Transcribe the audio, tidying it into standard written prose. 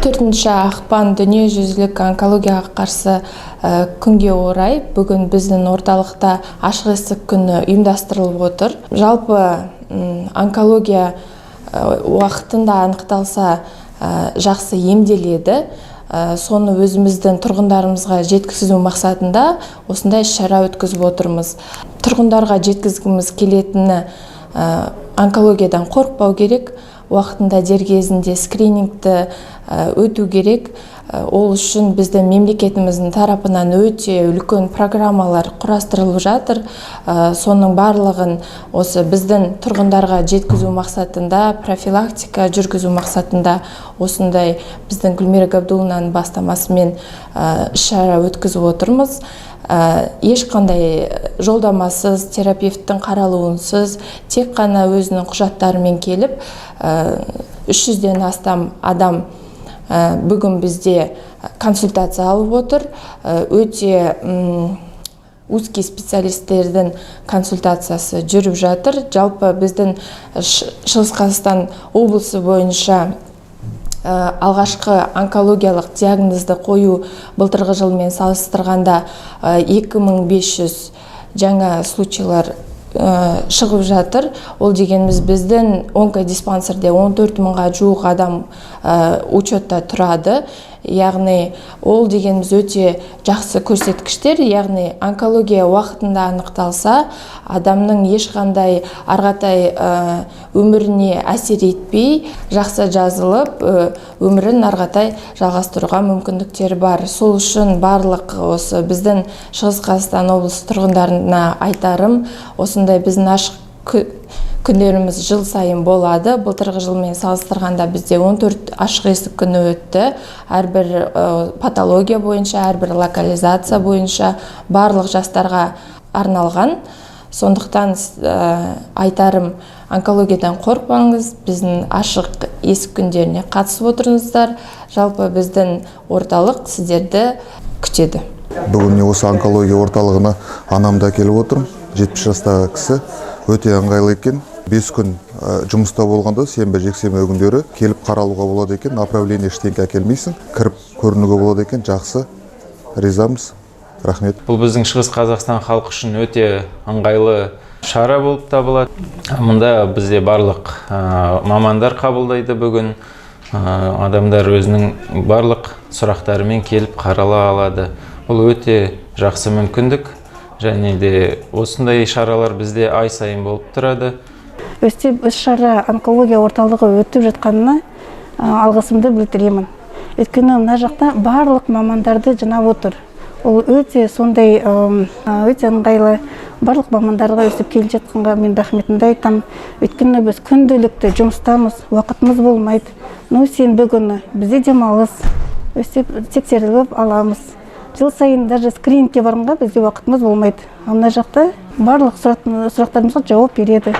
14 ақпан дүниежүзілік онкологияға қарсы күнге орай бүгін біздің орталықта ашық есік күні ұйымдастырылып отыр. Жалпы онкология уақытында анықталса жақсы емделеді. Соны өзіміздің тұрғындарымызға жеткізу мақсатында осындай шара өткізіп отырмыз. Тұрғындарға жеткізгіміз келетіні онкологиядан қорықпау керек, уақытында дер кезінде скринингті өту керек. Ол үшін біздің мемлекетіміздің тарапынан өте үлкен программалар құрастырылып жатыр. Соның барлығын осы біздің тұрғындарға жеткізу мақсатында, профилактика жүргізу мақсатында осындай біздің Гүлмира Габдулланың бастамасымен шара өткізіп отырмыз. Ешқандай жолдамасыз, терапевттің қаралуынсыз, тек қана өзінің құжаттарымен келіп, 300-ден астам адам бүгін бізде консультация алып отыр. Өте узкий специалистердің консультациясы жүріп жатыр. Жалпы біздің Шығыс Қазақстан облысы бойынша алғашқы онкологиялық диагнозды қою былтырғы жылмен салыстырғанда 2500 жаңа случайлар шығып жатыр. Ол дегеніміз біздің онкодиспансерде 14 мыңға жуық адам учетта тұрады. Яғни ол дегеніміз өте жақсы көрсеткіштер. Яғни онкология уақытында анықталса, адамның ешқандай арғатай өміріне әсер етпей, жақсы жазылып, өмірін арғатай жалғастыруға мүмкіндіктері бар. Сол үшін барлық осы біздің Шығыс Қазақстан облысы тұрғындарына айтарым, осындай біздің ашық күндеріміз жыл сайын болады. Былтырғы жылмен салыстырғанда бізде 14 ашық есік күні өтті. Әрбір патология бойынша, әрбір локализация бойынша барлық жастарға арналған. Сондықтан айтарым, онкологиядан қорықпаңыз, біздің ашық есік күндеріне қатысып отырыңыздар. Жалпы біздің орталық сіздерді күтеді. Бүгін осы онкология орталығына анамды әкеліп отырмын. 70 жастағы кісі, өте ыңғайлы екен. 5 күн жұмыста болғанда сенбі жексенбі күндері келіп қаралуға болады екен. Направление ештеңе әкелмейсің, кіріп көрінуге болады екен. Жақсы, ризамыз. Рахмет. Бұл біздің Шығыс Қазақстан халқы үшін өте ыңғайлы шара болып табылады. Мұнда бізде барлық мамандар қабылдайды бүгін. Адамдар өзінің барлық сұрақтарымен келіп қарала алады. Бұл өте жақсы мүмкіндік. Және де осындай шаралар бізде ай сайын болып тұрады. Өстіп іс-шара онкология орталығы өтіп жатқанына алғысымды білдіремін. Өйткені мына жақта барлық мамандарды жинап отыр. Ол өте сондай өте ыңғайлы. Барлық мамандарға өстіп келіп жатқанға мен рахметімді айтамын. Өйткені біз күнделікті жұмыстамыз, уақытымыз болмайды. Сенбі күні бізде демалыс, өстіп тексеріліп аламыз. Жыл сайын даже скринингке барғанға бізде уақытымыз болмайды. Мына жақта барлық сұрақтарымызға жауап береді.